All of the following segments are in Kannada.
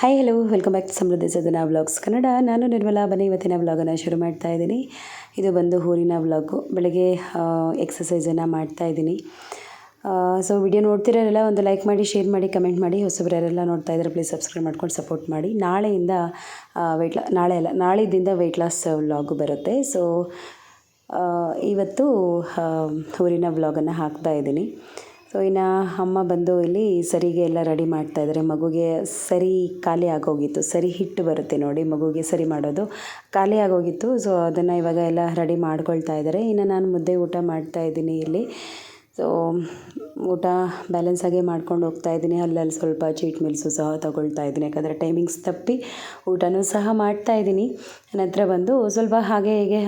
Hi hello welcome back to Samruddhi Sadana vlogs Kannada. ನಾನು ನಿರ್ಮಲಾ. ಬನ್ನಿ ಇವತ್ತಿನ ವ್ಲಾಗನ್ನು ಶುರು ಮಾಡ್ತಾ ಇದ್ದೀನಿ. ಇದು ಬಂದು ಊರಿನ ವ್ಲಾಗು. ಬೆಳಗ್ಗೆ ಎಕ್ಸಸೈಸನ್ನು ಮಾಡ್ತಾಯಿದ್ದೀನಿ. ಸೊ ವಿಡಿಯೋ ನೋಡ್ತಿರೋರೆಲ್ಲ ಒಂದು ಲೈಕ್ ಮಾಡಿ, ಶೇರ್ ಮಾಡಿ, ಕಮೆಂಟ್ ಮಾಡಿ. ಹೊಸಬರೆಲ್ಲ ನೋಡ್ತಾ ಇದ್ದಾರೆ ಪ್ಲೀಸ್ ಸಬ್ಸ್ಕ್ರೈಬ್ ಮಾಡ್ಕೊಂಡು ಸಪೋರ್ಟ್ ಮಾಡಿ. ನಾಳೆಯಿಂದ ನಾಳೆದಿಂದ ವೆಯ್ಟ್ ಲಾಸ್ ವ್ಲಾಗು ಬರುತ್ತೆ. ಸೊ ಇವತ್ತು ಊರಿನ ವ್ಲಾಗನ್ನು ಹಾಕ್ತಾಯಿದ್ದೀನಿ. ಸೊ ಇನ್ನು ಅಮ್ಮ ಬಂದು ಇಲ್ಲಿ ಸರಿಗೆ ಎಲ್ಲ ರೆಡಿ ಮಾಡ್ತಾಯಿದ್ದಾರೆ. ಮಗುಗೆ ಸರಿ ಖಾಲಿ ಆಗೋಗಿತ್ತು. ಸರಿ ಹಿಟ್ಟು ಬರುತ್ತೆ ನೋಡಿ, ಮಗುಗೆ ಸರಿ ಮಾಡೋದು ಖಾಲಿ ಆಗೋಗಿತ್ತು. ಸೊ ಅದನ್ನು ಇವಾಗ ಎಲ್ಲ ರೆಡಿ ಮಾಡ್ಕೊಳ್ತಾ ಇದ್ದಾರೆ. ಇನ್ನು ನಾನು ಮುದ್ದೆ ಊಟ ಮಾಡ್ತಾಯಿದ್ದೀನಿ ಇಲ್ಲಿ. ಸೊ ಊಟ ಬ್ಯಾಲೆನ್ಸಾಗೆ ಮಾಡ್ಕೊಂಡು ಹೋಗ್ತಾಯಿದ್ದೀನಿ. ಅಲ್ಲಲ್ಲಿ ಸ್ವಲ್ಪ ಚೀಟ್ ಮೀಲ್ಸು ಸಹ ತೊಗೊಳ್ತಾ ಇದ್ದೀನಿ, ಯಾಕಂದರೆ ಟೈಮಿಂಗ್ಸ್ ತಪ್ಪಿ ಊಟನೂ ಸಹ ಮಾಡ್ತಾಯಿದ್ದೀನಿ. ನನ್ನ ಹತ್ರ ಬಂದು ಸ್ವಲ್ಪ ಹಾಗೆ ಹೀಗೆ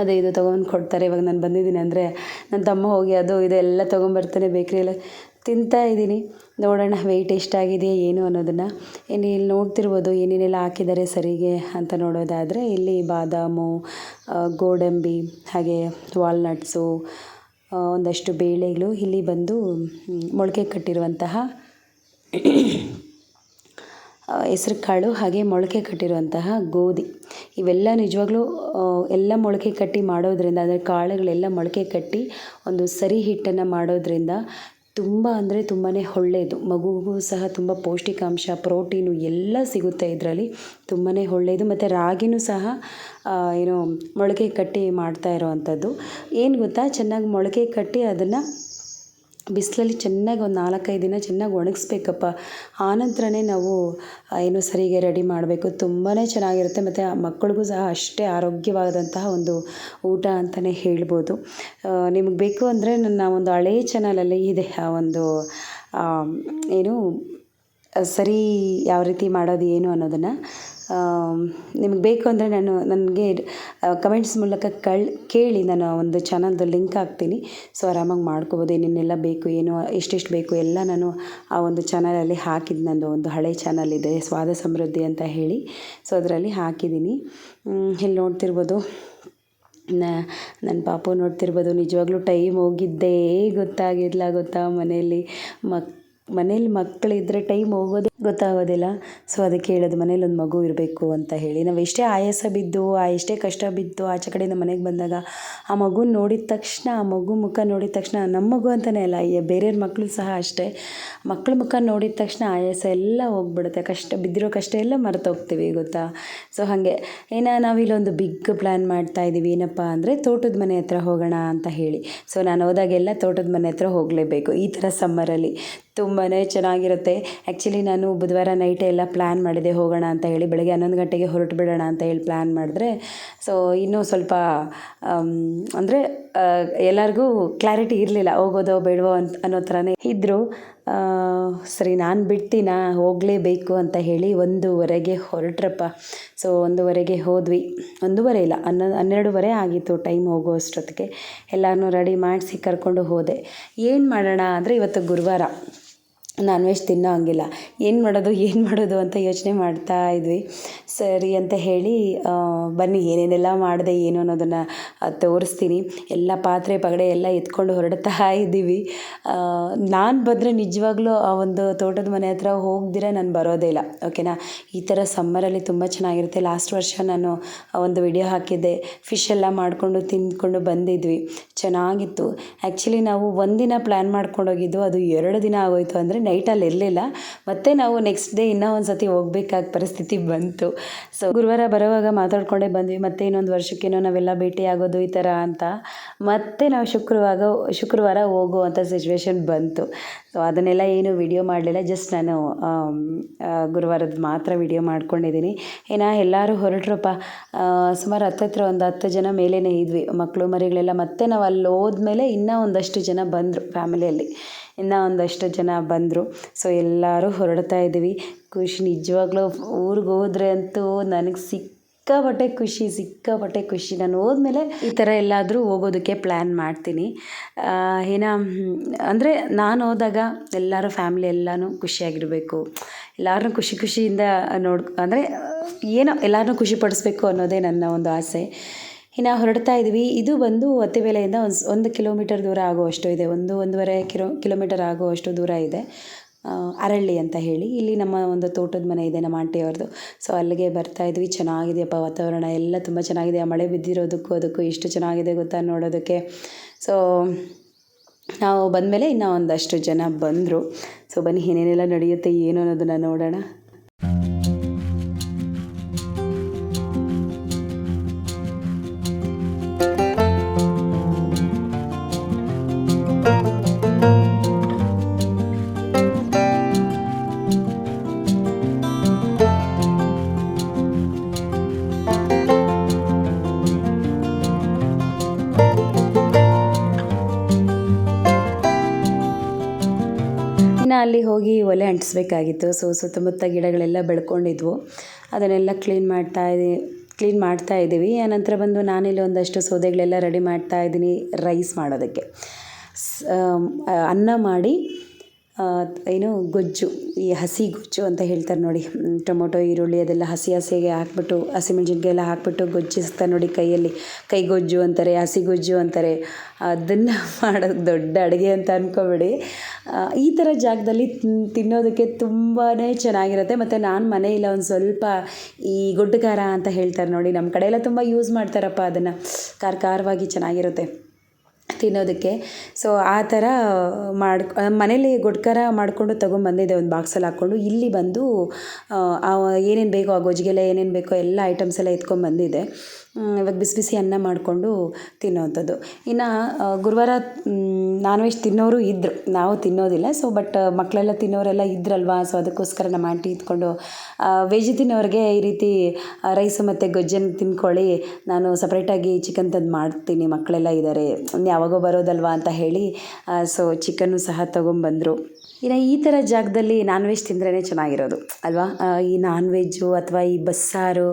ಅದೇ ಇದು ತೊಗೊಂಡು ಕೊಡ್ತಾರೆ. ಇವಾಗ ನಾನು ಬಂದಿದ್ದೀನಿ ಅಂದರೆ ನನ್ನ ತಮ್ಮ ಹೋಗಿ ಅದು ಇದೆಲ್ಲ ತೊಗೊಂಬರ್ತಾನೆ ಬೇಕ್ರಿಯಲ್ಲಿ. ತಿಂತಾಯಿದ್ದೀನಿ. ನೋಡೋಣ ವೆಯ್ಟ್ ಎಷ್ಟಾಗಿದೆಯಾ ಏನು ಅನ್ನೋದನ್ನು. ಇನ್ನು ಇಲ್ಲಿ ನೋಡ್ತಿರ್ಬೋದು ಏನೇನೆಲ್ಲ ಹಾಕಿದ್ದಾರೆ ಸರಿಗೆ ಅಂತ ನೋಡೋದಾದರೆ, ಇಲ್ಲಿ ಬಾದಾಮು, ಗೋಡಂಬಿ, ಹಾಗೆ ವಾಲ್ನಟ್ಸು, ಒಂದಷ್ಟು ಬೇಳೆಗಳು, ಇಲ್ಲಿ ಬಂದು ಮೊಳಕೆ ಕಟ್ಟಿರುವಂತಹ ಹೆಸ್ರು ಕಾಳು, ಹಾಗೆ ಮೊಳಕೆ ಕಟ್ಟಿರುವಂತಹ ಗೋಧಿ. ಇವೆಲ್ಲ ನಿಜವಾಗ್ಲೂ ಎಲ್ಲ ಮೊಳಕೆ ಕಟ್ಟಿ ಮಾಡೋದ್ರಿಂದ, ಅಂದರೆ ಕಾಳುಗಳೆಲ್ಲ ಮೊಳಕೆ ಕಟ್ಟಿ ಒಂದು ಸರಿ ಹಿಟ್ಟನ್ನು ಮಾಡೋದ್ರಿಂದ ತುಂಬ ಅಂದರೆ ತುಂಬಾ ಒಳ್ಳೆಯದು. ಮಗುಗೂ ಸಹ ತುಂಬ ಪೌಷ್ಟಿಕಾಂಶ, ಪ್ರೋಟೀನು ಎಲ್ಲ ಸಿಗುತ್ತೆ ಇದರಲ್ಲಿ. ತುಂಬಾ ಒಳ್ಳೆಯದು. ಮತ್ತು ರಾಗಿನೂ ಸಹ ಏನು ಮೊಳಕೆ ಕಟ್ಟಿ ಮಾಡ್ತಾ ಇರೋವಂಥದ್ದು. ಏನು ಗೊತ್ತಾ, ಚೆನ್ನಾಗಿ ಮೊಳಕೆ ಕಟ್ಟಿ ಅದನ್ನು ಬಿಸಿಲಲ್ಲಿ ಚೆನ್ನಾಗಿ ಒಂದು 4-5 ದಿನ ಚೆನ್ನಾಗಿ ಒಣಗಿಸ್ಬೇಕಪ್ಪ. ಆನಂತರನೇ ನಾವು ಏನು ಸರಿಗೆ ರೆಡಿ ಮಾಡಬೇಕು. ತುಂಬಾ ಚೆನ್ನಾಗಿರುತ್ತೆ. ಮತ್ತು ಮಕ್ಕಳಿಗೂ ಸಹ ಅಷ್ಟೇ ಆರೋಗ್ಯವಾದಂತಹ ಒಂದು ಊಟ ಅಂತಲೇ ಹೇಳ್ಬೋದು. ನಿಮಗೆ ಬೇಕು ಅಂದರೆ ನನ್ನ ಒಂದು ಹಳೆಯ ಚಾನಲಲ್ಲಿ ಇದೆ ಒಂದು ಏನು ಸರಿ ಯಾವ ರೀತಿ ಮಾಡೋದು ಏನು ಅನ್ನೋದನ್ನು. ನಿಮಗೆ ಬೇಕು ಅಂದರೆ ನನಗೆ ಕಮೆಂಟ್ಸ್ ಮೂಲಕ ಕೇಳಿ, ನಾನು ಒಂದು ಚಾನಲ್ದು ಲಿಂಕ್ ಹಾಕ್ತೀನಿ. ಸೊ ಆರಾಮಾಗಿ ಮಾಡ್ಕೋಬೋದು. ಏನೇನೆಲ್ಲ ಬೇಕು, ಏನು ಎಷ್ಟೆಷ್ಟು ಬೇಕು ಎಲ್ಲ ನಾನು ಆ ಒಂದು ಚಾನಲಲ್ಲಿ ಹಾಕಿದ್ದು. ನಂದು ಒಂದು ಹಳೆ ಚಾನಲ್ ಇದೆ, ಸ್ವಾದ ಸಮೃದ್ಧಿ ಅಂತ ಹೇಳಿ. ಸೊ ಅದರಲ್ಲಿ ಹಾಕಿದ್ದೀನಿ. ಇಲ್ಲಿ ನೋಡ್ತಿರ್ಬೋದು, ನನ್ನ ಪಾಪು ನೋಡ್ತಿರ್ಬೋದು. ನಿಜವಾಗ್ಲೂ ಟೈಮ್ ಹೋಗಿದ್ದೇ ಗೊತ್ತಾಗಿಲ್ಲ ಗೊತ್ತಾ. ಮನೇಲಿ ಮಕ್ಕಳಿದ್ದರೆ ಟೈಮ್ ಹೋಗೋದೇ ಗೊತ್ತಾಗೋದಿಲ್ಲ. ಸೊ ಅದಕ್ಕೆ ಹೇಳೋದು, ಮನೇಲಿ ಒಂದು ಮಗು ಇರಬೇಕು ಅಂತ ಹೇಳಿ. ನಾವು ಎಷ್ಟೇ ಆಯಾಸ ಬಿದ್ದು, ಎಷ್ಟೇ ಕಷ್ಟ ಬಿದ್ದು ಆಚೆ ಕಡೆಯಿಂದ ಮನೆಗೆ ಬಂದಾಗ ಆ ಮಗುನ ನೋಡಿದ ತಕ್ಷಣ, ಆ ಮಗು ಮುಖ ನೋಡಿದ ತಕ್ಷಣ, ನಮ್ಮ ಮಗು ಅಂತಲೇ ಅಲ್ಲ, ಬೇರೆಯವ್ರ ಮಕ್ಕಳು ಸಹ ಅಷ್ಟೇ, ಮಕ್ಕಳ ಮುಖ ನೋಡಿದ ತಕ್ಷಣ ಆಯಾಸ ಎಲ್ಲ ಹೋಗ್ಬಿಡುತ್ತೆ. ಬಿದ್ದಿರೋ ಕಷ್ಟ ಎಲ್ಲ ಮರೆತೋಗ್ತೀವಿ ಗೊತ್ತಾ. ಸೊ ಹಾಗೆ ನಾವಿಲ್ಲೊಂದು ಬಿಗ್ ಪ್ಲ್ಯಾನ್ ಮಾಡ್ತಾಯಿದ್ದೀವಿ. ಏನಪ್ಪ ಅಂದರೆ ತೋಟದ ಮನೆ ಹತ್ರ ಹೋಗೋಣ ಅಂತ ಹೇಳಿ. ಸೊ ನಾನು ಹೋದಾಗೆಲ್ಲ ತೋಟದ ಮನೆ ಹತ್ರ ಹೋಗಲೇಬೇಕು ಈ ಥರ ಸಮ್ಮರಲ್ಲಿ. ತುಂಬಾ ಚೆನ್ನಾಗಿರುತ್ತೆ. ಆ್ಯಕ್ಚುಲಿ ನಾನು ಬುಧವಾರ ನೈಟೇ ಎಲ್ಲ ಪ್ಲ್ಯಾನ್ ಮಾಡಿದೆ ಹೋಗೋಣ ಅಂತ ಹೇಳಿ. ಬೆಳಗ್ಗೆ 11 ಗಂಟೆಗೆ ಹೊರಟು ಬಿಡೋಣ ಅಂತ ಹೇಳಿ ಪ್ಲ್ಯಾನ್ ಮಾಡಿದ್ರೆ, ಸೊ ಇನ್ನೂ ಸ್ವಲ್ಪ ಅಂದರೆ ಎಲ್ಲರಿಗೂ ಕ್ಲಾರಿಟಿ ಇರಲಿಲ್ಲ, ಹೋಗೋದೋ ಬೇಡವೋ ಅನ್ನೋ ಥರನೇ ಇದ್ದರು. ಸರಿ ನಾನು ಬಿಡ್ತೀನಾ, ಹೋಗಲೇಬೇಕು ಅಂತ ಹೇಳಿ 1:15 ಹೊರಟ್ರಪ್ಪ. ಸೊ 1:15 ಹೋದ್ವಿ. 1:15 ಇಲ್ಲ, 12:30 ಆಗಿತ್ತು ಟೈಮ್ ಹೋಗೋ ಅಷ್ಟೊತ್ತಿಗೆ. ಎಲ್ಲರನ್ನೂ ರೆಡಿ ಮಾಡಿಸಿ ಕರ್ಕೊಂಡು ಹೋದೆ. ಏನು ಮಾಡೋಣ ಅಂದರೆ, ಇವತ್ತು ಗುರುವಾರ, ನಾನ್ ವೆಜ್ ತಿನ್ನೋ ಹಂಗಿಲ್ಲ. ಏನು ಮಾಡೋದು ಅಂತ ಯೋಚನೆ ಮಾಡ್ತಾ ಇದ್ವಿ. ಸರಿ ಅಂತ ಹೇಳಿ ಬನ್ನಿ ಏನೇನೆಲ್ಲ ಮಾಡಿದೆ ಏನು ಅನ್ನೋದನ್ನು ತೋರಿಸ್ತೀನಿ. ಎಲ್ಲ ಪಾತ್ರೆ ಪಗಡೆ ಎಲ್ಲ ಎತ್ಕೊಂಡು ಹೊರಡ್ತಾ ಇದ್ದೀವಿ. ನಾನು ಬಂದರೆ ನಿಜವಾಗ್ಲೂ ಆ ಒಂದು ತೋಟದ ಮನೆ ಹತ್ರ ಹೋಗ್ದಿರ ನಾನು ಬರೋದೇ ಇಲ್ಲ, ಓಕೆನಾ. ಈ ಥರ ಸಮ್ಮರಲ್ಲಿ ತುಂಬ ಚೆನ್ನಾಗಿರುತ್ತೆ. ಲಾಸ್ಟ್ ವರ್ಷ ನಾನು ಒಂದು ವಿಡಿಯೋ ಹಾಕಿದ್ದೆ, ಫಿಶ್ ಎಲ್ಲ ಮಾಡಿಕೊಂಡು ತಿಂದ್ಕೊಂಡು ಬಂದಿದ್ವಿ, ಚೆನ್ನಾಗಿತ್ತು. ಆ್ಯಕ್ಚುಲಿ ನಾವು ಒಂದಿನ ಪ್ಲ್ಯಾನ್ ಮಾಡ್ಕೊಂಡೋಗಿದ್ದು, ಅದು 2 ದಿನ ಆಗೋಯಿತು. ಅಂದರೆ ನೈಟಲ್ಲಿ ಇರಲಿಲ್ಲ. ಮತ್ತು ನಾವು ನೆಕ್ಸ್ಟ್ ಡೇ ಇನ್ನೂ ಒಂದು ಸತಿ ಹೋಗ್ಬೇಕಾದ ಪರಿಸ್ಥಿತಿ ಬಂತು. ಸೊ ಗುರುವಾರ ಬರೋವಾಗ ಮಾತಾಡ್ಕೊಂಡೇ ಬಂದ್ವಿ, ಮತ್ತು ಇನ್ನೊಂದು ವರ್ಷಕ್ಕೇನೋ ನಾವೆಲ್ಲ ಭೇಟಿ ಆಗೋದು ಈ ಥರ ಅಂತ. ಮತ್ತು ನಾವು ಶುಕ್ರವಾರ ಹೋಗುವಂಥ ಸಿಚುವೇಶನ್ ಬಂತು. ಸೊ ಅದನ್ನೆಲ್ಲ ಏನು ವಿಡಿಯೋ ಮಾಡಲಿಲ್ಲ. ಜಸ್ಟ್ ನಾನು ಗುರುವಾರದ ಮಾತ್ರ ವಿಡಿಯೋ ಮಾಡ್ಕೊಂಡಿದ್ದೀನಿ. ಎಲ್ಲರೂ ಹೊರಟ್ರಪ್ಪ. ಸುಮಾರು ಹತ್ತತ್ರ ಒಂದು 10 ಜನ ಮೇಲೇ ಇದ್ವಿ, ಮಕ್ಕಳು ಮರಿಗಳೆಲ್ಲ. ಮತ್ತು ನಾವು ಅಲ್ಲಿ ಹೋದ್ಮೇಲೆ ಇನ್ನೂ ಒಂದಷ್ಟು ಜನ ಬಂದರು, ಫ್ಯಾಮಿಲಿಯಲ್ಲಿ ಇನ್ನೂ ಒಂದಷ್ಟು ಜನ ಬಂದರು. ಸೊ ಎಲ್ಲರೂ ಹೊರಡ್ತಾ ಇದ್ದೀವಿ. ಖುಷಿ ನಿಜವಾಗ್ಲೂ. ಊರಿಗೆ ಹೋದರೆ ಅಂತೂ ನನಗೆ ಸಿಕ್ಕಾಪಟ್ಟೆ ಖುಷಿ. ನಾನು ಹೋದ್ಮೇಲೆ ಈ ಥರ ಎಲ್ಲಾದರೂ ಹೋಗೋದಕ್ಕೆ ಪ್ಲ್ಯಾನ್ ಮಾಡ್ತೀನಿ. ಅಂದರೆ ನಾನು ಹೋದಾಗ ಎಲ್ಲರೂ ಫ್ಯಾಮಿಲಿ ಎಲ್ಲನೂ ಖುಷಿಯಾಗಿರಬೇಕು, ಎಲ್ಲರನ್ನೂ ಖುಷಿಯಿಂದ ಅಂದರೆ ಎಲ್ಲರನ್ನೂ ಖುಷಿಪಡಿಸ್ಬೇಕು ಅನ್ನೋದೇ ನನ್ನ ಒಂದು ಆಸೆ. ಇನ್ನು ಹೊರಡ್ತಾ ಇದ್ವಿ. ಇದು ಬಂದು ಅತ್ತಿಬೇಲೆಯಿಂದ 1 ಕಿಲೋಮೀಟರ್ ದೂರ ಆಗುವಷ್ಟು ಇದೆ. 1-1.5 ಕಿಲೋಮೀಟರ್ ಆಗುವಷ್ಟು ದೂರ ಇದೆ. ಅರಳ್ಳಿ ಅಂತ ಹೇಳಿ. ಇಲ್ಲಿ ನಮ್ಮ ಒಂದು ತೋಟದ ಮನೆ ಇದೆ ನಮ್ಮ ಆಂಟಿಯವ್ರದ್ದು. ಸೊ ಅಲ್ಲಿಗೆ ಬರ್ತಾಯಿದ್ವಿ. ಚೆನ್ನಾಗಿದೆಯಪ್ಪ ವಾತಾವರಣ ಎಲ್ಲ ತುಂಬ ಚೆನ್ನಾಗಿದೆ. ಆ ಮಳೆ ಬಿದ್ದಿರೋದಕ್ಕೂ ಅದಕ್ಕೂ ಎಷ್ಟು ಚೆನ್ನಾಗಿದೆ ಗೊತ್ತಾ ನೋಡೋದಕ್ಕೆ. ಸೊ ನಾವು ಬಂದಮೇಲೆ ಇನ್ನೂ ಒಂದಷ್ಟು ಜನ ಬಂದರು. ಸೊ ಬನ್ನಿ ಏನೇನೆಲ್ಲ ನಡೆಯುತ್ತೆ ಏನು ಅನ್ನೋದನ್ನು ನೋಡೋಣ. ಇನ್ನು ಅಲ್ಲಿ ಹೋಗಿ ಒಲೆ ಅಂಟಿಸ್ಬೇಕಾಗಿತ್ತು. ಸೊ ಸುತ್ತಮುತ್ತ ಗಿಡಗಳೆಲ್ಲ ಬೆಳ್ಕೊಂಡಿದ್ವು. ಅದನ್ನೆಲ್ಲ ಕ್ಲೀನ್ ಮಾಡ್ತಾ ಇದ್ದೀವಿ. ಆನಂತರ ಬಂದು ನಾನಿಲ್ಲಿ ಒಂದಷ್ಟು ಸೌದೆಗಳೆಲ್ಲ ರೆಡಿ ಮಾಡ್ತಾ ಇದ್ದೀನಿ ರೈಸ್ ಮಾಡೋದಕ್ಕೆ. ಅನ್ನ ಮಾಡಿ ಏನು ಗೊಜ್ಜು, ಈ ಹಸಿ ಗೊಜ್ಜು ಅಂತ ಹೇಳ್ತಾರೆ ನೋಡಿ. ಟೊಮೊಟೊ ಈರುಳ್ಳಿ ಅದೆಲ್ಲ ಹಸಿಗೆ ಹಾಕ್ಬಿಟ್ಟು, ಹಸಿಮೆಣ್ಸಿನ್ಕಾಯಿ ಎಲ್ಲ ಹಾಕ್ಬಿಟ್ಟು ಗೊಜ್ಜಿಸ್ತಾರೆ ನೋಡಿ ಕೈಯಲ್ಲಿ. ಕೈ ಗೊಜ್ಜು ಅಂತಾರೆ, ಹಸಿ ಗೊಜ್ಜು ಅಂತಾರೆ. ಅದನ್ನು ಮಾಡೋದು ದೊಡ್ಡ ಅಡುಗೆ ಅಂತ ಅಂದ್ಕೊಬೇಡಿ. ಈ ಥರ ಜಾಗದಲ್ಲಿ ತಿನ್ನೋದಕ್ಕೆ ತುಂಬಾ ಚೆನ್ನಾಗಿರುತ್ತೆ. ಮತ್ತು ನಾನು ಮನೆಯಲ್ಲ ಒಂದು ಸ್ವಲ್ಪ ಈ ಗೊಡ್ಡು ಖಾರ ಅಂತ ಹೇಳ್ತಾರೆ ನೋಡಿ, ನಮ್ಮ ಕಡೆ ಎಲ್ಲ ತುಂಬ ಯೂಸ್ ಮಾಡ್ತಾರಪ್ಪ ಅದನ್ನು. ಖಾರವಾಗಿ ಚೆನ್ನಾಗಿರುತ್ತೆ ತಿನ್ನೋದಕ್ಕೆ. ಸೊ ಆ ಥರ ಮನೇಲಿ ಗೊಡ್ಡು ಖಾರ ಮಾಡಿಕೊಂಡು ತೊಗೊಂಬಂದಿದ್ದೆ ಒಂದು ಬಾಕ್ಸಲ್ಲಿ ಹಾಕ್ಕೊಂಡು. ಇಲ್ಲಿ ಬಂದು ಏನೇನು ಬೇಕೋ ಆ ಗೊಜ್ಜಿಗೆಲ್ಲ ಏನೇನು ಬೇಕೋ ಎಲ್ಲ ಐಟಮ್ಸ್ ಎಲ್ಲ ಎತ್ಕೊಂಡ್ಬಂದಿದ್ದೆ. ಇವಾಗ ಬಿಸಿ ಬಿಸಿ ಅನ್ನ ಮಾಡಿಕೊಂಡು ತಿನ್ನೋವಂಥದ್ದು. ಇನ್ನು ಗುರುವಾರ ನಾನ್ ವೆಜ್ ತಿನ್ನೋರು ಇದ್ದರು, ನಾವು ತಿನ್ನೋದಿಲ್ಲ. ಸೊ ಬಟ್ ಮಕ್ಕಳೆಲ್ಲ ತಿನ್ನೋರೆಲ್ಲ ಇದ್ರಲ್ವಾ. ಸೊ ಅದಕ್ಕೋಸ್ಕರ ನಮ್ಮ ಆಂಟಿ ಇದ್ಕೊಂಡು ವೆಜ್ ತಿನ್ನೋರಿಗೆ ಈ ರೀತಿ ರೈಸು ಮತ್ತು ಗೊಜ್ಜನ್ನು ತಿನ್ಕೊಳ್ಳಿ, ನಾನು ಸಪ್ರೇಟಾಗಿ ಚಿಕನ್ ತಂದು ಮಾಡ್ತೀನಿ, ಮಕ್ಕಳೆಲ್ಲ ಇದ್ದಾರೆ, ಯಾವಾಗೋ ಬರೋದಲ್ವಾ ಅಂತ ಹೇಳಿ ಸೊ ಚಿಕನ್ನು ಸಹ ತೊಗೊಂಬಂದರು. ಇನ್ನು ಈ ಥರ ಜಾಗದಲ್ಲಿ ನಾನ್ ವೆಜ್ ತಿಂದ್ರೇ ಚೆನ್ನಾಗಿರೋದು ಅಲ್ವಾ. ಈ ನಾನ್ ವೆಜ್ಜು ಅಥವಾ ಈ ಬಸ್ಸಾರು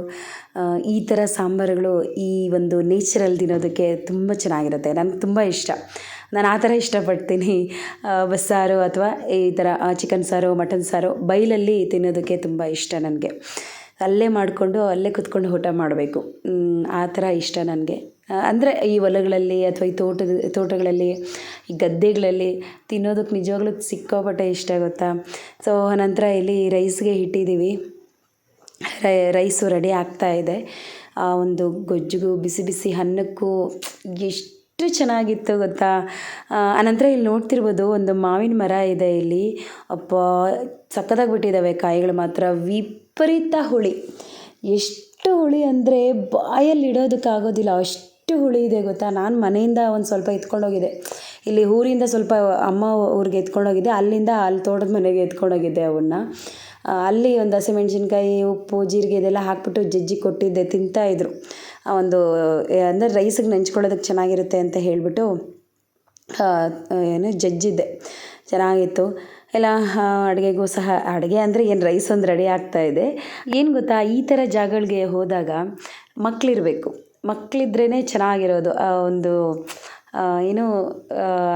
ಈ ಥರ ಸಾಂಬಾರುಗಳು ಈ ಒಂದು ನೇಚರಲ್ಲಿ ತಿನ್ನೋದಕ್ಕೆ ತುಂಬ ಚೆನ್ನಾಗಿರುತ್ತೆ. ನನಗೆ ತುಂಬ ಇಷ್ಟ. ನಾನು ಆ ಥರ ಇಷ್ಟಪಡ್ತೀನಿ. ಬಸ್ಸಾರು ಅಥವಾ ಈ ಥರ ಚಿಕನ್ ಸಾರು, ಮಟನ್ ಸಾರು ಬೈಲಲ್ಲಿ ತಿನ್ನೋದಕ್ಕೆ ತುಂಬ ಇಷ್ಟ ನನಗೆ. ಅಲ್ಲೇ ಮಾಡಿಕೊಂಡು ಅಲ್ಲೇ ಕುತ್ಕೊಂಡು ಊಟ ಮಾಡಬೇಕು, ಆ ಥರ ಇಷ್ಟ ನನಗೆ. ಅಂದರೆ ಈ ಹೊಲಗಳಲ್ಲಿ ಅಥವಾ ಈ ತೋಟಗಳಲ್ಲಿ, ಈ ಗದ್ದೆಗಳಲ್ಲಿ ತಿನ್ನೋದಕ್ಕೆ ನಿಜವಾಗ್ಲೂ ಸಿಕ್ಕಾಪಟ್ಟೆ ಇಷ್ಟ ಗೊತ್ತಾ. ಸೊ ನಂತರ ಇಲ್ಲಿ ರೈಸ್ಗೆ ಇಟ್ಟಿದ್ದೀವಿ. ರೈಸು ರೆಡಿ ಆಗ್ತಾಯಿದೆ. ಆ ಒಂದು ಗೊಜ್ಜಿಗೂ ಬಿಸಿ ಬಿಸಿ ಅನ್ನಕ್ಕೂ ಎಷ್ಟು ಚೆನ್ನಾಗಿತ್ತು ಗೊತ್ತಾ. ಆನಂತರ ಇಲ್ಲಿ ನೋಡ್ತಿರ್ಬೋದು ಒಂದು ಮಾವಿನ ಮರ ಇದೆ ಇಲ್ಲಿ. ಅಪ್ಪ ಸಕ್ಕತ್ತಾಗಿ ಬಿಟ್ಟಿದ್ದಾವೆ ಕಾಯಿಗಳು ಮಾತ್ರ. ವಿಪರೀತ ಹುಳಿ, ಎಷ್ಟು ಹುಳಿ ಅಂದರೆ ಬಾಯಲ್ಲಿ ಇಡೋದಕ್ಕಾಗೋದಿಲ್ಲ, ಅಷ್ಟು ಹುಳಿ ಇದೆ ಗೊತ್ತಾ. ನಾನು ಮನೆಯಿಂದ ಒಂದು ಸ್ವಲ್ಪ ಎತ್ಕೊಂಡೋಗಿದ್ದೆ. ಇಲ್ಲಿ ಊರಿಂದ ಸ್ವಲ್ಪ ಅಮ್ಮ ಊರಿಗೆ ಎತ್ಕೊಂಡೋಗಿದ್ದೆ, ಅಲ್ಲಿಂದ ಅಲ್ಲಿ ತೋಟದ ಮನೆಗೆ ಎತ್ಕೊಂಡೋಗಿದ್ದೆ ಅವನ್ನ. ಅಲ್ಲಿ ಒಂದು ಹಸಿಮೆಣ್ಸಿನ್ಕಾಯಿ, ಉಪ್ಪು, ಜೀರಿಗೆ ಇದೆಲ್ಲ ಹಾಕ್ಬಿಟ್ಟು ಜಜ್ಜಿ ಕೊಟ್ಟಿದ್ದೆ, ತಿಂತಾಯಿದ್ರು. ಒಂದು ಅಂದರೆ ರೈಸಿಗೆ ನೆಂಚ್ಕೊಳ್ಳೋದಕ್ಕೆ ಚೆನ್ನಾಗಿರುತ್ತೆ ಅಂತ ಹೇಳಿಬಿಟ್ಟು ಜಜ್ಜಿದ್ದೆ, ಚೆನ್ನಾಗಿತ್ತು. ಎಲ್ಲ ಅಡುಗೆಗೂ ಸಹ, ಅಡುಗೆ ಅಂದರೆ ಏನು ರೈಸ್ ಒಂದು ರೆಡಿ ಆಗ್ತಾಯಿದೆ. ಏನು ಗೊತ್ತಾ, ಈ ಥರ ಜಾಗಗಳಿಗೆ ಹೋದಾಗ ಮಕ್ಕಳಿದ್ರೇ ಚೆನ್ನಾಗಿರೋದು. ಒಂದು ಏನು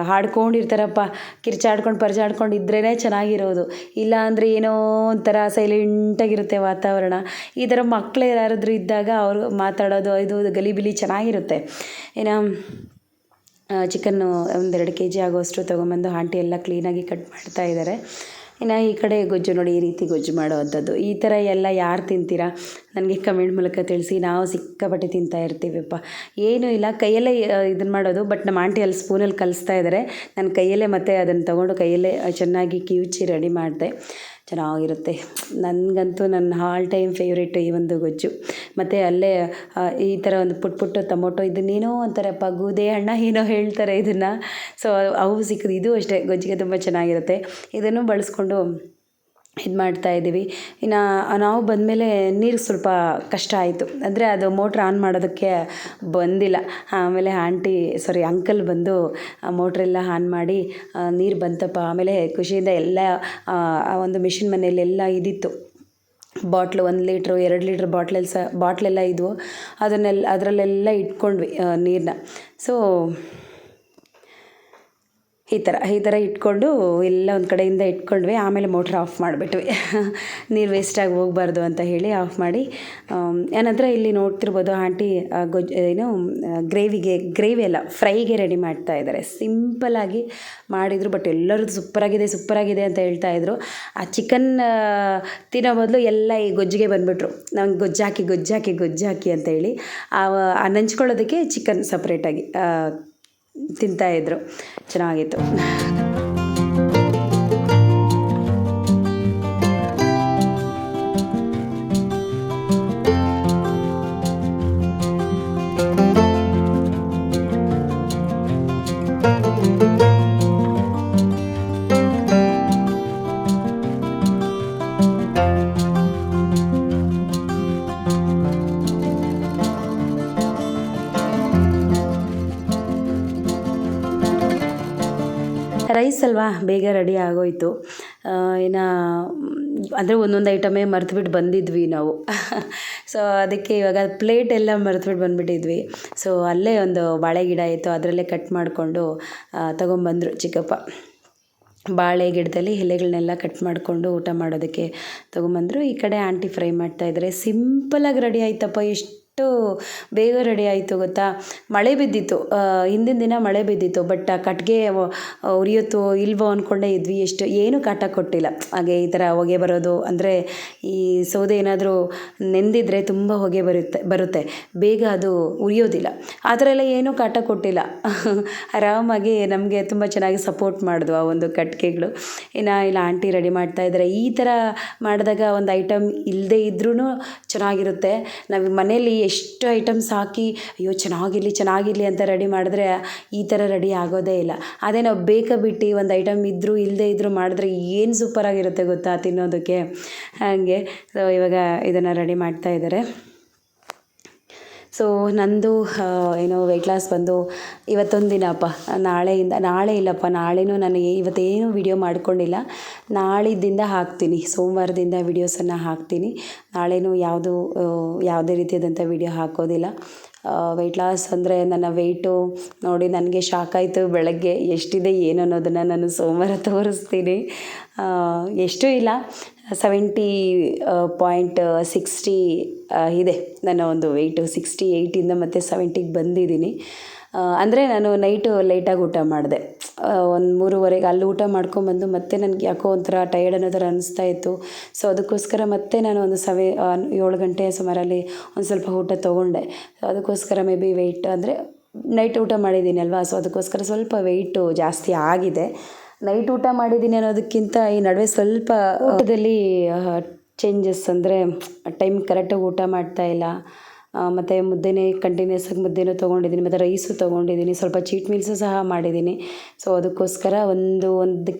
ಹಾಡ್ಕೊಂಡಿರ್ತಾರಪ್ಪ, ಕಿರ್ಚಾಡ್ಕೊಂಡು ಪರ್ಚಾಡ್ಕೊಂಡು ಇದ್ರೇ ಚೆನ್ನಾಗಿರೋದು. ಇಲ್ಲ ಅಂದರೆ ಏನೋ ಒಂಥರ ಸೈಲೆಂಟಾಗಿರುತ್ತೆ ವಾತಾವರಣ. ಈ ಥರ ಮಕ್ಕಳು ಯಾರಾದರೂ ಇದ್ದಾಗ ಅವರು ಮಾತಾಡೋದು ಇದು ಗಲಿಬಿಲಿ ಚೆನ್ನಾಗಿರುತ್ತೆ. ಏನು ಚಿಕನ್ನು 1-2 kg ಆಗೋಷ್ಟು ತೊಗೊಂಬಂದು ಆಂಟಿ ಎಲ್ಲ ಕ್ಲೀನಾಗಿ ಕಟ್ ಮಾಡ್ತಾಯಿದ್ದಾರೆ. ಇನ್ನು ಈ ಕಡೆ ಗೊಜ್ಜು ನೋಡಿ, ಈ ರೀತಿ ಗೊಜ್ಜು ಮಾಡೋವಂಥದ್ದು. ಈ ಥರ ಎಲ್ಲ ಯಾರು ತಿಂತೀರಾ ನನಗೆ ಕಮೆಂಟ್ ಮೂಲಕ ತಿಳಿಸಿ. ನಾವು ಸಿಕ್ಕಾಪಟ್ಟೆ ತಿಂತಾ ಇರ್ತೀವಪ್ಪ. ಏನೂ ಇಲ್ಲ, ಕೈಯಲ್ಲೇ ಇದನ್ನು ಮಾಡೋದು. ಬಟ್ ನಮ್ಮ ಆಂಟಿ ಅಲ್ಲಿ ಸ್ಪೂನಲ್ಲಿ ಕಲಿಸ್ತಾ ಇದ್ದಾರೆ. ನಾನು ಕೈಯಲ್ಲೇ ಮತ್ತೆ ಅದನ್ನು ತೊಗೊಂಡು ಕೈಯಲ್ಲೇ ಚೆನ್ನಾಗಿ ಕಿವುಚಿ ರೆಡಿ ಮಾಡಿದೆ. ಚೆನ್ನಾಗಿರುತ್ತೆ. ನನಗಂತೂ ನನ್ನ ಆಲ್ ಟೈಮ್ ಫೇವ್ರೇಟು ಈ ಒಂದು ಗೊಜ್ಜು. ಮತ್ತು ಅಲ್ಲೇ ಈ ಥರ ಒಂದು ಪುಟ್ಟ ಟೊಮೊಟೊ, ಇದನ್ನೇನೋ ಅಂತಾರಪ್ಪ, ಗೂದೆ ಹಣ್ಣ ಏನೋ ಹೇಳ್ತಾರೆ ಇದನ್ನು. ಸೊ ಅವು ಸಿಕ್ಕಿದ್ದು, ಇದು ಅಷ್ಟೇ ಗೊಜ್ಜಿಗೆ ತುಂಬ ಚೆನ್ನಾಗಿರುತ್ತೆ. ಇದನ್ನು ಬಳಸ್ಕೊಂಡು ಇದು ಮಾಡ್ತಾಯಿದ್ದೀವಿ. ಇನ್ನು ನಾವು ಬಂದಮೇಲೆ ನೀರು ಸ್ವಲ್ಪ ಕಷ್ಟ ಆಯಿತು. ಅಂದರೆ ಅದು ಮೋಟ್ರ್ ಆನ್ ಮಾಡೋದಕ್ಕೆ ಬಂದಿಲ್ಲ. ಆಮೇಲೆ ಅಂಕಲ್ ಬಂದು ಮೋಟ್ರೆಲ್ಲ ಆನ್ ಮಾಡಿ ನೀರು ಬಂತಪ್ಪ. ಆಮೇಲೆ ಖುಷಿಯಿಂದ ಎಲ್ಲ ಒಂದು ಮಿಷಿನ್ ಮನೆಯಲ್ಲೆಲ್ಲ ಇದಿತ್ತು, ಬಾಟ್ಲು 1 ಲೀಟ್ರು 2 ಲೀಟ್ರ್ ಬಾಟ್ಲೆಲ್ಲ ಇದ್ವು. ಅದರಲ್ಲೆಲ್ಲ ಇಟ್ಕೊಂಡ್ವಿ ನೀರನ್ನ. ಸೊ ಈ ಥರ ಇಟ್ಕೊಂಡು ಎಲ್ಲ ಒಂದು ಕಡೆಯಿಂದ ಇಟ್ಕೊಂಡ್ವಿ. ಆಮೇಲೆ ಮೋಟ್ರ್ ಆಫ್ ಮಾಡಿಬಿಟ್ವಿ. ನೀರು ವೇಸ್ಟಾಗಿ ಹೋಗಬಾರ್ದು ಅಂತ ಹೇಳಿ ಆಫ್ ಮಾಡಿ, ಏನಂದರೆ ಇಲ್ಲಿ ನೋಡ್ತಿರ್ಬೋದು ಆಂಟಿ ಗ್ರೇವಿ ಅಲ್ಲ, ಫ್ರೈಗೆ ರೆಡಿ ಮಾಡ್ತಾ ಇದ್ದಾರೆ. ಸಿಂಪಲ್ಲಾಗಿ ಮಾಡಿದರು, ಬಟ್ ಎಲ್ಲರೂ ಸೂಪರಾಗಿದೆ ಅಂತ ಹೇಳ್ತಾಯಿದ್ರು. ಆ ಚಿಕನ್ ತಿನ್ನೋ ಬದಲು ಎಲ್ಲ ಈ ಗೊಜ್ಜಿಗೆ ಬಂದುಬಿಟ್ರು. ನಂಗೆ ಗೊಜ್ಜಾಕಿ ಅಂತ ಹೇಳಿ ಆ ನಂಚ್ಕೊಳ್ಳೋದಕ್ಕೆ ಚಿಕನ್ ಸಪ್ರೇಟಾಗಿ ತಿಂತಾಯಿದ್ರು. ಚೆನ್ನಾಗಿತ್ತು. ರೈಸ್ ಅಲ್ವಾ, ಬೇಗ ರೆಡಿ ಆಗೋಯಿತು. ಇನ್ನು ಅಂದರೆ ಒಂದೊಂದು ಐಟಮೇ ಮರೆತುಬಿಟ್ಟು ಬಂದಿದ್ವಿ ನಾವು. ಸೊ ಅದಕ್ಕೆ ಇವಾಗ ಪ್ಲೇಟ್ ಎಲ್ಲ ಮರೆತುಬಿಟ್ಟು ಬಂದುಬಿಟ್ಟಿದ್ವಿ. ಸೊ ಅಲ್ಲೇ ಒಂದು ಬಾಳೆ ಗಿಡ ಇತ್ತು, ಅದರಲ್ಲೇ ಕಟ್ ಮಾಡಿಕೊಂಡು ತೊಗೊಂಬಂದರು ಚಿಕ್ಕಪ್ಪ. ಬಾಳೆ ಗಿಡದಲ್ಲಿ ಎಲೆಗಳನ್ನೆಲ್ಲ ಕಟ್ ಮಾಡಿಕೊಂಡು ಊಟ ಮಾಡೋದಕ್ಕೆ ತೊಗೊಂಬಂದರು. ಈ ಕಡೆ ಆಂಟಿ ಫ್ರೈ ಮಾಡ್ತಾಯಿದ್ದಾರೆ. ಸಿಂಪಲಾಗಿ ರೆಡಿ ಆಯ್ತಪ್ಪ, ಎಷ್ಟು ಬೇಗ ರೆಡಿ ಆಯಿತು ಗೊತ್ತಾ. ಮಳೆ ಬಿದ್ದಿತ್ತು, ಹಿಂದಿನ ದಿನ ಮಳೆ ಬಿದ್ದಿತ್ತು. ಬಟ್ ಆ ಕಟ್ಟಿಗೆ ಉರಿಯುತ್ತೋ ಇಲ್ವೋ ಅಂದ್ಕೊಂಡೇ ಇದ್ವಿ. ಏನೂ ಕಾಟ ಕೊಟ್ಟಿಲ್ಲ. ಹಾಗೆ ಈ ಥರ ಹೊಗೆ ಬರೋದು ಅಂದರೆ ಈ ಸೌದೆ ಏನಾದರೂ ನೆಂದಿದ್ರೆ ತುಂಬ ಹೊಗೆ ಬರುತ್ತೆ, ಬೇಗ ಅದು ಉರಿಯೋದಿಲ್ಲ. ಆ ಥರ ಎಲ್ಲ ಏನೂ ಕಾಟ ಕೊಟ್ಟಿಲ್ಲ. ಆರಾಮಾಗಿ ನಮಗೆ ತುಂಬ ಚೆನ್ನಾಗಿ ಸಪೋರ್ಟ್ ಮಾಡಿದ್ವು ಆ ಒಂದು ಕಟ್ಟಿಗೆಗಳು. ಇಲ್ಲ ಆಂಟಿ ರೆಡಿ ಮಾಡ್ತಾಯಿದ್ದಾರೆ. ಈ ಥರ ಮಾಡಿದಾಗ ಒಂದು ಐಟಮ್ ಇಲ್ಲದೇ ಇದ್ರೂ ಚೆನ್ನಾಗಿರುತ್ತೆ. ನಾವು ಮನೇಲಿ ಎಷ್ಟು ಐಟಮ್ಸ್ ಹಾಕಿ ಅಯ್ಯೋ ಚೆನ್ನಾಗಿರಲಿ ಅಂತ ರೆಡಿ ಮಾಡಿದ್ರೆ ಈ ಥರ ರೆಡಿ ಆಗೋದೇ ಇಲ್ಲ. ಅದೇ ನಾವು ಬೇಕಾಬಿಟ್ಟು ಒಂದು ಐಟಮ್ ಇದ್ದರೂ ಇಲ್ಲದೇ ಇದ್ದರೂ ಮಾಡಿದ್ರೆ ಏನು ಸೂಪರಾಗಿರುತ್ತೆ ಗೊತ್ತಾ ತಿನ್ನೋದಕ್ಕೆ. ಹಾಗೆ ಸೊ ಇವಾಗ ಇದನ್ನು ರೆಡಿ ಮಾಡ್ತಾಯಿದ್ದಾರೆ. ಸೊ ನಂದು ವೆಯ್ಟ್ ಲಾಸ್ ಬಂದು ಇವತ್ತೊಂದು ದಿನಪ್ಪ. ನಾಳೆ ಇಲ್ಲಪ್ಪ, ನಾಳೆನೂ ನನಗೆ ಇವತ್ತೇನು ವಿಡಿಯೋ ಮಾಡ್ಕೊಂಡಿಲ್ಲ. ನಾಳಿದ್ದಿಂದ ಹಾಕ್ತೀನಿ, ಸೋಮವಾರದಿಂದ ವಿಡಿಯೋಸನ್ನು ಹಾಕ್ತೀನಿ. ನಾಳೆನೂ ಯಾವುದೇ ರೀತಿಯಾದಂಥ ವಿಡಿಯೋ ಹಾಕೋದಿಲ್ಲ. ವೆಯ್ಟ್ ಲಾಸ್ ಅಂದರೆ ನನ್ನ ವೆಯ್ಟು ನೋಡಿ ನನಗೆ ಶಾಕ್ ಆಯಿತು. ಬೆಳಗ್ಗೆ ಎಷ್ಟಿದೆ ಏನು ಅನ್ನೋದನ್ನು ನಾನು ಸೋಮವಾರ ತೋರಿಸ್ತೀನಿ. ಎಷ್ಟು ಇಲ್ಲ, 70.60 ಇದೆ ನನ್ನ ಒಂದು ವೆಯ್ಟು. 68ಇಂದ ಮತ್ತೆ 70ಗೆ ಬಂದಿದ್ದೀನಿ. ಅಂದರೆ ನಾನು ನೈಟು ಲೇಟಾಗಿ ಊಟ ಮಾಡಿದೆ. ಒಂದು 3:30ಗೆ ಅಲ್ಲಿ ಊಟ ಮಾಡ್ಕೊಂಬಂದು ಮತ್ತೆ ನನಗೆ ಯಾಕೋ ಒಂಥರ ಟಯರ್ಡ್ ಅನ್ನೋ ಥರ ಅನ್ನಿಸ್ತಾ ಇತ್ತು. ಸೊ ಅದಕ್ಕೋಸ್ಕರ ಮತ್ತೆ ನಾನು ಒಂದು 7 ಗಂಟೆ ಸುಮಾರಲ್ಲಿ ಒಂದು ಸ್ವಲ್ಪ ಊಟ ತೊಗೊಂಡೆ. ಸೊ ಅದಕ್ಕೋಸ್ಕರ ಮೇ ಬಿ ವೆಯ್ಟ್ ಅಂದರೆ ನೈಟ್ ಊಟ ಮಾಡಿದ್ದೀನಿ ಅಲ್ವಾ, ಸೊ ಅದಕ್ಕೋಸ್ಕರ ಸ್ವಲ್ಪ ವೆಯ್ಟು ಜಾಸ್ತಿ ಆಗಿದೆ. ನೈಟ್ ಊಟ ಮಾಡಿದ್ದೀನಿ ಅನ್ನೋದಕ್ಕಿಂತ ಈ ನಡುವೆ ಸ್ವಲ್ಪ ಊಟದಲ್ಲಿ ಚೇಂಜಸ್, ಅಂದರೆ ಟೈಮ್ ಕರೆಕ್ಟಾಗಿ ಊಟ ಮಾಡ್ತಾಯಿಲ್ಲ. ಮತ್ತು ಮುದ್ದೆನೇ ಕಂಟಿನ್ಯೂಸ್ ಆಗಿ ಮುದ್ದೆನೂ ತೊಗೊಂಡಿದ್ದೀನಿ, ಮತ್ತು ರೈಸು ತೊಗೊಂಡಿದ್ದೀನಿ, ಸ್ವಲ್ಪ ಚೀಟ್ ಮೀಲ್ಸು ಸಹ ಮಾಡಿದ್ದೀನಿ. ಸೊ ಅದಕ್ಕೋಸ್ಕರ ಒಂದು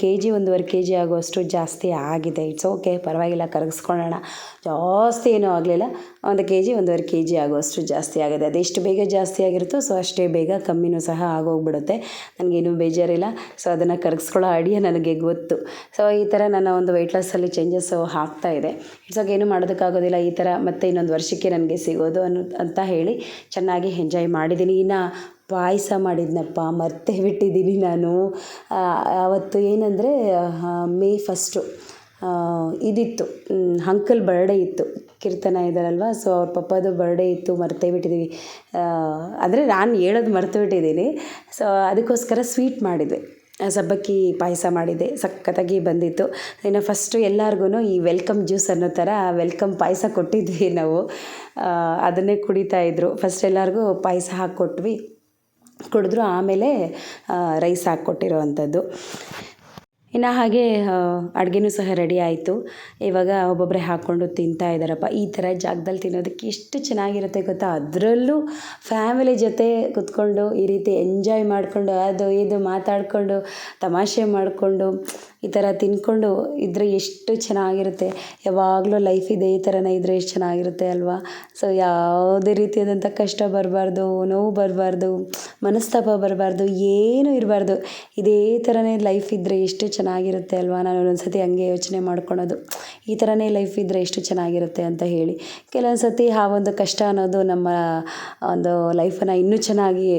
ಕೆಜಿ 1.5 kg ಆಗುವಷ್ಟು ಜಾಸ್ತಿ ಆಗಿದೆ. ಇಟ್ಸ್ ಓಕೆ, ಪರವಾಗಿಲ್ಲ, ಕರಗಿಸ್ಕೊಳ್ಳೋಣ. ಜಾಸ್ತಿ ಏನೂ ಆಗಲಿಲ್ಲ, 1 kg 1.5 kg ಆಗುವಷ್ಟು ಜಾಸ್ತಿ ಆಗಿದೆ. ಅದೆಷ್ಟು ಬೇಗ ಜಾಸ್ತಿ ಆಗಿರುತ್ತೋ ಸೊ ಅಷ್ಟೇ ಬೇಗ ಕಮ್ಮಿನೂ ಸಹ ಆಗೋಗ್ಬಿಡುತ್ತೆ. ನನಗೇನೂ ಬೇಜಾರಿಲ್ಲ. ಸೊ ಅದನ್ನು ಕರಗಿಸ್ಕೊಳ್ಳೋ ಐಡಿಯಾ ನನಗೆ ಗೊತ್ತು. ಸೊ ಈ ಥರ ನನ್ನ ಒಂದು ವೆಯ್ಟ್ ಲಾಸಲ್ಲಿ ಚೇಂಜಸ್ಸು ಆಗ್ತಾಯಿದೆ. ಇಟ್ಸ್ ಓಕೆ, ಏನೂ ಮಾಡೋದಕ್ಕಾಗೋದಿಲ್ಲ. ಈ ಥರ ಮತ್ತೆ ಇನ್ನೊಂದು ವರ್ಷಕ್ಕೆ ನನಗೆ ಸಿಗೋದು ಅಂತ ಹೇಳಿ ಚೆನ್ನಾಗಿ ಎಂಜಾಯ್ ಮಾಡಿದ್ದೀನಿ. ಇನ್ನು ಪಾಯಸ ಮಾಡಿದ್ನಪ್ಪ, ಮರ್ತೇ ಬಿಟ್ಟಿದ್ದೀನಿ ನಾನು. ಆವತ್ತು ಏನಂದರೆ May 1 ಇದಿತ್ತು, ಅಂಕಲ್ ಬರ್ಡೇ ಇತ್ತು. ಕೀರ್ತನ ಇದ್ದಾರಲ್ವ, ಸೊ ಅವ್ರ ಪಪ್ಪದು ಬರ್ಡೇ ಇತ್ತು, ಮರ್ತೇ ಬಿಟ್ಟಿದ್ದೀವಿ. ಅಂದರೆ ನಾನು ಹೇಳೋದು ಮರ್ತು ಬಿಟ್ಟಿದ್ದೀನಿ. ಸೊ ಅದಕ್ಕೋಸ್ಕರ ಸ್ವೀಟ್ ಮಾಡಿದ್ವಿ, ಸಬ್ಬಕ್ಕಿ ಪಾಯಸ ಮಾಡಿದ್ದೆ, ಸಖತ್ತಾಗಿ ಬಂದಿತ್ತು. ಇನ್ನು ಫಸ್ಟು ಎಲ್ಲರಿಗೂ ಈ ವೆಲ್ಕಮ್ ಜ್ಯೂಸ್ ಅನ್ನೋ ಥರ ವೆಲ್ಕಮ್ ಪಾಯಸ ಕೊಟ್ಟಿದ್ವಿ ನಾವು. ಅದನ್ನೇ ಕುಡಿತಾಯಿದ್ರು. ಫಸ್ಟ್ ಎಲ್ಲರಿಗೂ ಪಾಯಸ ಕುಡಿದ್ರು, ಆಮೇಲೆ ರೈಸ್ ಹಾಕ್ಕೊಟ್ಟಿರೋ ಅಂಥದ್ದು. ಇನ್ನು ಹಾಗೆ ಅಡುಗೆನೂ ಸಹ ರೆಡಿ ಆಯಿತು. ಇವಾಗ ಒಬ್ಬೊಬ್ಬರೇ ಹಾಕ್ಕೊಂಡು ತಿಂತಾ ಇದ್ದಾರಪ್ಪ. ಈ ಥರ ಜಾಗದಲ್ಲಿ ತಿನ್ನೋದಕ್ಕೆ ಎಷ್ಟು ಚೆನ್ನಾಗಿರುತ್ತೆ ಗೊತ್ತಾ. ಅದರಲ್ಲೂ ಫ್ಯಾಮಿಲಿ ಜೊತೆ ಕೂತ್ಕೊಂಡು ಈ ರೀತಿ ಎಂಜಾಯ್ ಮಾಡಿಕೊಂಡು ಅದು ಇದು ಮಾತಾಡಿಕೊಂಡು ತಮಾಷೆ ಮಾಡಿಕೊಂಡು ಈ ಥರ ತಿಂದ್ಕೊಂಡು ಇದ್ದರೆ ಎಷ್ಟು ಚೆನ್ನಾಗಿರುತ್ತೆ. ಯಾವಾಗಲೂ ಲೈಫ್ ಇದೇ ಥರನೇ ಇದ್ದರೆ ಎಷ್ಟು ಚೆನ್ನಾಗಿರುತ್ತೆ ಅಲ್ವಾ. ಸೊ ಯಾವುದೇ ರೀತಿಯಾದಂಥ ಕಷ್ಟ ಬರಬಾರ್ದು, ನೋವು ಬರಬಾರ್ದು, ಮನಸ್ತಾಪ ಬರಬಾರ್ದು, ಏನೂ ಇರಬಾರ್ದು. ಇದೇ ಥರನೇ ಲೈಫ್ ಇದ್ದರೆ ಎಷ್ಟು ಚೆನ್ನಾಗಿರುತ್ತೆ ಅಲ್ವಾ. ನಾನು ಒಂದೊಂದು ಸತಿ ಹಂಗೆ ಯೋಚನೆ ಮಾಡ್ಕೊಳೋದು, ಈ ಥರನೇ ಲೈಫ್ ಇದ್ದರೆ ಎಷ್ಟು ಚೆನ್ನಾಗಿರುತ್ತೆ ಅಂತ ಹೇಳಿ. ಕೆಲವೊಂದು ಸತಿ ಆ ಒಂದು ಕಷ್ಟ ಅನ್ನೋದು ನಮ್ಮ ಒಂದು ಲೈಫನ್ನು ಇನ್ನೂ ಚೆನ್ನಾಗಿ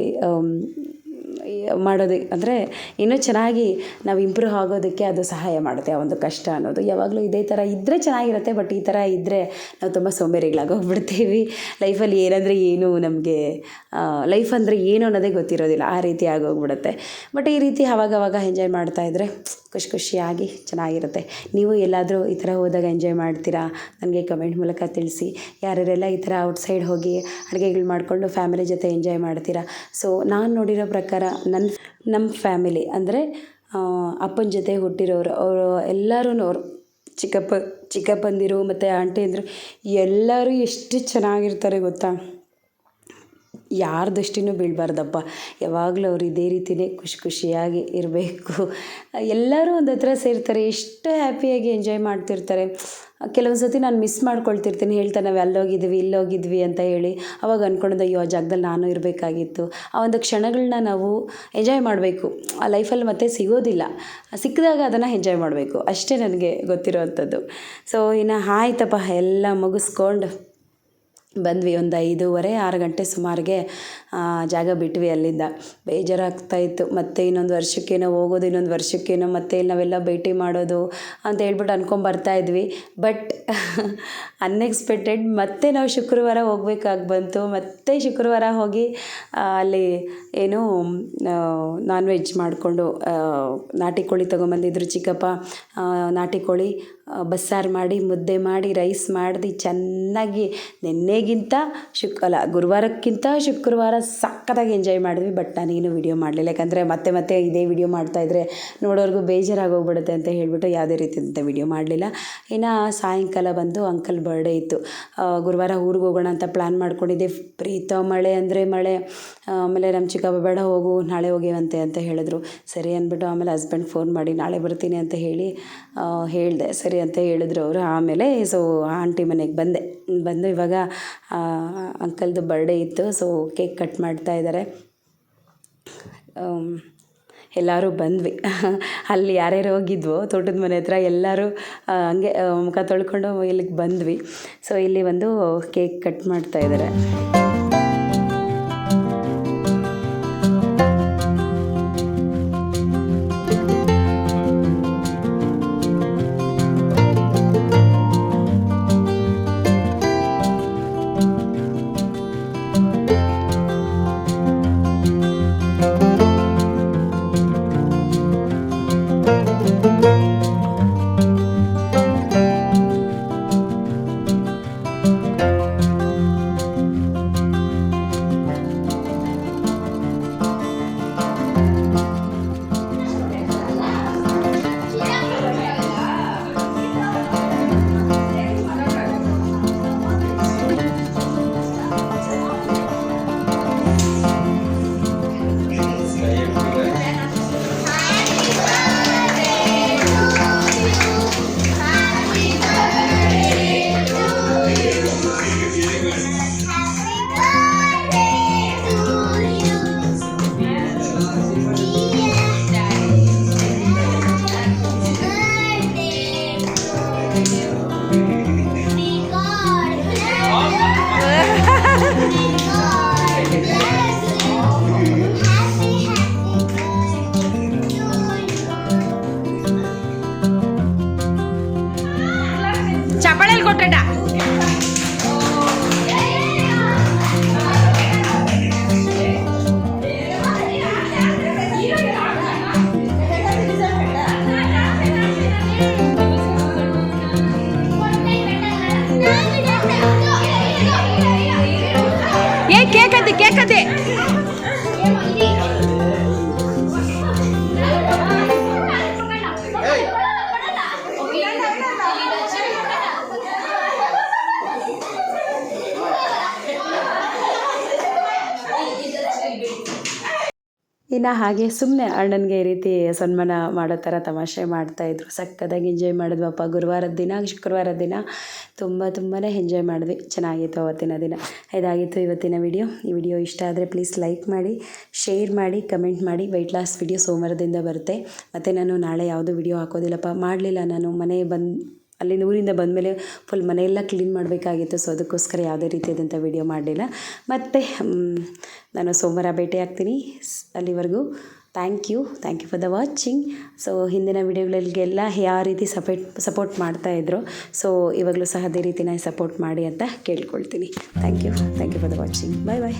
ಮಾಡೋದಕ್ಕೆ ಅಂದರೆ ಇನ್ನೂ ಚೆನ್ನಾಗಿ ನಾವು ಇಂಪ್ರೂವ್ ಆಗೋದಕ್ಕೆ ಅದು ಸಹಾಯ ಮಾಡುತ್ತೆ ಆ ಒಂದು ಕಷ್ಟ ಅನ್ನೋದು. ಯಾವಾಗಲೂ ಇದೇ ಥರ ಇದ್ದರೆ ಚೆನ್ನಾಗಿರುತ್ತೆ, ಬಟ್ ಈ ಥರ ಇದ್ದರೆ ನಾವು ತುಂಬ ಸೋಂಬೇರಿಗಳಾಗೋಗ್ಬಿಡ್ತೀವಿ. ಲೈಫಲ್ಲಿ ಏನಂದರೆ ಏನು ನಮಗೆ ಲೈಫ್ ಅಂದರೆ ಏನು ಅನ್ನೋದೇ ಗೊತ್ತಿರೋದಿಲ್ಲ, ಆ ರೀತಿ ಆಗೋಗ್ಬಿಡುತ್ತೆ. ಬಟ್ ಈ ರೀತಿ ಆವಾಗವಾಗ ಎಂಜಾಯ್ ಮಾಡ್ತಾಯಿದ್ರೆ ಖುಷಿಯಾಗಿ ಚೆನ್ನಾಗಿರುತ್ತೆ. ನೀವು ಎಲ್ಲಾದರೂ ಈ ಥರ ಹೋದಾಗ ಎಂಜಾಯ್ ಮಾಡ್ತೀರಾ? ನನಗೆ ಕಮೆಂಟ್ ಮೂಲಕ ತಿಳಿಸಿ. ಯಾರ್ಯಾರೆಲ್ಲ ಈ ಥರ ಔಟ್ಸೈಡ್ ಹೋಗಿ ಅಡುಗೆಗಳು ಮಾಡಿಕೊಂಡು ಫ್ಯಾಮಿಲಿ ಜೊತೆ ಎಂಜಾಯ್ ಮಾಡ್ತೀರಾ? ಸೊ ನಾನು ನೋಡಿರೋ ಪ್ರಕಾರ ನಮ್ಮ ಫ್ಯಾಮಿಲಿ ಅಂದರೆ ಅಪ್ಪನ ಜೊತೆ ಹುಟ್ಟಿರೋರು ಅವರು ಎಲ್ಲರೂ ಅವರು ಚಿಕ್ಕಪ್ಪಂದಿರು ಮತ್ತು ಆಂಟಿ ಅಂದರು ಎಲ್ಲರೂ ಎಷ್ಟು ಚೆನ್ನಾಗಿರ್ತಾರೆ ಗೊತ್ತಾ. ಯಾರ ದೃಷ್ಟಿನೂ ಬೀಳಬಾರ್ದಪ್ಪ, ಯಾವಾಗಲೂ ಅವ್ರು ಇದೇ ರೀತಿಯೇ ಖುಷಿಯಾಗಿ ಇರಬೇಕು. ಎಲ್ಲರೂ ಒಂದು ಹತ್ರ ಸೇರ್ತಾರೆ, ಎಷ್ಟು ಹ್ಯಾಪಿಯಾಗಿ ಎಂಜಾಯ್ ಮಾಡ್ತಿರ್ತಾರೆ. ಕೆಲವೊಂದು ಸತಿ ನಾನು ಮಿಸ್ ಮಾಡ್ಕೊಳ್ತಿರ್ತೀನಿ, ಹೇಳ್ತಾರೆ ನಾವು ಅಲ್ಲೋಗಿದ್ವಿ ಇಲ್ಲೋಗಿದ್ವಿ ಅಂತ ಹೇಳಿ. ಅವಾಗ ಅಂದ್ಕೊಳ್ಳೋದು ಅಯ್ಯೋ ಆ ಜಾಗದಲ್ಲಿ ನಾನು ಇರಬೇಕಾಗಿತ್ತು. ಆ ಒಂದು ಕ್ಷಣಗಳನ್ನ ನಾವು ಎಂಜಾಯ್ ಮಾಡಬೇಕು. ಆ ಲೈಫಲ್ಲಿ ಮತ್ತೆ ಸಿಗೋದಿಲ್ಲ, ಸಿಕ್ಕಿದಾಗ ಅದನ್ನು ಎಂಜಾಯ್ ಮಾಡಬೇಕು, ಅಷ್ಟೇ ನನಗೆ ಗೊತ್ತಿರೋವಂಥದ್ದು. ಸೊ ಇನ್ನು ಆಯ್ತಪ್ಪ ಎಲ್ಲ ಮುಗಿಸ್ಕೊಂಡು ಬಂದ್ವಿ. ಒಂದು 5:30 6 ಗಂಟೆ ಸುಮಾರಿಗೆ ಜಾಗ ಬಿಟ್ವಿ. ಅಲ್ಲಿಂದ ಬೇಜಾರಾಗ್ತಾಯಿತ್ತು. ಮತ್ತು ಇನ್ನೊಂದು ವರ್ಷಕ್ಕೇನೋ ಹೋಗೋದು, ಇನ್ನೊಂದು ವರ್ಷಕ್ಕೇನೋ ಮತ್ತೆ ನಾವೆಲ್ಲ ಭೇಟಿ ಮಾಡೋದು ಅಂತ ಹೇಳ್ಬಿಟ್ಟು ಅಂದ್ಕೊಂಬರ್ತಾಯಿದ್ವಿ. ಬಟ್ ಅನ್ಎಕ್ಸ್ಪೆಕ್ಟೆಡ್ ಮತ್ತೆ ನಾವು ಶುಕ್ರವಾರ ಹೋಗ್ಬೇಕಾಗಿ ಬಂತು. ಮತ್ತೆ ಶುಕ್ರವಾರ ಹೋಗಿ ಅಲ್ಲಿ ಏನು ನಾನ್ ವೆಜ್ ಮಾಡಿಕೊಂಡು ನಾಟಿ ಕೋಳಿ ತೊಗೊಂಬಂದಿದ್ರು ಚಿಕ್ಕಪ್ಪ. ನಾಟಿ ಕೋಳಿ ಬಸ್ಸಾರು ಮಾಡಿ, ಮುದ್ದೆ ಮಾಡಿ, ರೈಸ್ ಮಾಡಿ ಚೆನ್ನಾಗಿ ನಿನ್ನೆಗಿಂತ ಗುರುವಾರಕ್ಕಿಂತ ಶುಕ್ರವಾರ ಸಕ್ಕತ್ತಾಗಿ ಎಂಜಾಯ್ ಮಾಡಿದ್ವಿ. ಬಟ್ ನಾನೇನು ವೀಡಿಯೋ ಮಾಡಲಿಲ್ಲ, ಯಾಕಂದರೆ ಮತ್ತೆ ಇದೇ ವಿಡಿಯೋ ಮಾಡ್ತಾಯಿದ್ರೆ ನೋಡೋರ್ಗೂ ಬೇಜಾರಾಗೋಗ್ಬಿಡುತ್ತೆ ಅಂತ ಹೇಳಿಬಿಟ್ಟು ಯಾವುದೇ ರೀತಿಯಂಥ ವಿಡಿಯೋ ಮಾಡಲಿಲ್ಲ. ಇನ್ನು ಸಾಯಂಕಾಲ ಬಂದು ಅಂಕಲ್ ಬರ್ಡೇ ಇತ್ತು. ಗುರುವಾರ ಊರಿಗೆ ಹೋಗೋಣ ಅಂತ ಪ್ಲ್ಯಾನ್ ಮಾಡ್ಕೊಂಡಿದ್ದೆ. ಪ್ರೀತ ಮಳೆ ಅಂದರೆ ಮಳೆ. ಆಮೇಲೆ ನಮ್ಮ ಚಿಕ್ಕಪ್ಪ ಬೇಡ ಹೋಗು ನಾಳೆ ಹೋಗಿವಂತೆ ಅಂತ ಹೇಳಿದ್ರು. ಸರಿ ಅಂದ್ಬಿಟ್ಟು ಆಮೇಲೆ ಹಸ್ಬೆಂಡ್ ಫೋನ್ ಮಾಡಿ ನಾಳೆ ಬರ್ತೀನಿ ಅಂತ ಹೇಳಿದೆ. ಸರಿ ಅಂತ ಹೇಳಿದ್ರು ಅವರು. ಆಮೇಲೆ ಸೊ ಆಂಟಿ ಮನೆಗೆ ಬಂದು ಇವಾಗ ಅಂಕಲ್ದು ಬರ್ಡೇ ಇತ್ತು. ಸೊ ಕೇಕ್ ಕಟ್ ಮಾಡ್ತಾಯಿದ್ದಾರೆ. ಎಲ್ಲರೂ ಬಂದ್ವಿ. ಅಲ್ಲಿ ಯಾರ್ಯಾರು ಹೋಗಿದ್ವೋ ತೋಟದ ಮನೆ ಹತ್ರ ಎಲ್ಲರೂ ಹಂಗೆ ಮುಖ ತೊಳ್ಕೊಂಡು ಇಲ್ಲಿಗೆ ಬಂದ್ವಿ. ಸೊ ಇಲ್ಲಿ ಒಂದು ಕೇಕ್ ಕಟ್ ಮಾಡ್ತಾಯಿದ್ದಾರೆ. ಕೇಕದೆ ಇನ್ನು ಹಾಗೆ ಸುಮ್ಮನೆ ಅಣ್ಣನಿಗೆ ಈ ರೀತಿ ಸನ್ಮಾನ ಮಾಡೋ ಥರ ತಮಾಷೆ ಮಾಡ್ತಾಯಿದ್ರು. ಸಕ್ಕತ್ತಾಗಿ ಎಂಜಾಯ್ ಮಾಡಿದ್ವಪ್ಪ. ಗುರುವಾರದ ದಿನ ಶುಕ್ರವಾರದ ದಿನ ತುಂಬಾ ಎಂಜಾಯ್ ಮಾಡಿದ್ವಿ. ಚೆನ್ನಾಗಿತ್ತು ಅವತ್ತಿನ ದಿನ. ಇದಾಗಿತ್ತು ಇವತ್ತಿನ ವಿಡಿಯೋ. ಈ ವಿಡಿಯೋ ಇಷ್ಟ ಆದರೆ ಪ್ಲೀಸ್ ಲೈಕ್ ಮಾಡಿ, ಶೇರ್ ಮಾಡಿ, ಕಮೆಂಟ್ ಮಾಡಿ. ವೆಯ್ಟ್ ಲಾಸ್ ವಿಡಿಯೋ ಸೋಮವಾರದಿಂದ ಬರುತ್ತೆ. ಮತ್ತು ನಾನು ನಾಳೆ ಯಾವುದೂ ವಿಡಿಯೋ ಹಾಕೋದಿಲ್ಲಪ್ಪ. ಮಾಡಲಿಲ್ಲ ನಾನು ಅಲ್ಲಿಂದ ಊರಿಂದ ಬಂದಮೇಲೆ ಫುಲ್ ಮನೆಯೆಲ್ಲ ಕ್ಲೀನ್ ಮಾಡಬೇಕಾಗಿತ್ತು. ಸೊ ಅದಕ್ಕೋಸ್ಕರ ಯಾವುದೇ ರೀತಿಯಾದಂಥ ವಿಡಿಯೋ ಮಾಡಲಿಲ್ಲ. ಮತ್ತು ನಾನು ಸೋಮವಾರ ಭೇಟಿ ಆಗ್ತೀನಿ. ಅಲ್ಲಿವರೆಗೂ thank you for the watching. So ಹಿಂದಿನ ವಿಡಿಯೋಗಳಿಗೆಲ್ಲ ಯಾವ ರೀತಿ ಸಪೋರ್ಟ್ ಮಾಡ್ತಾಯಿದ್ರು, ಸೊ ಇವಾಗಲೂ ಸಹ ಅದೇ ರೀತಿನ ಸಪೋರ್ಟ್ ಮಾಡಿ ಅಂತ ಕೇಳ್ಕೊಳ್ತೀನಿ. Thank you for the watching. Bye.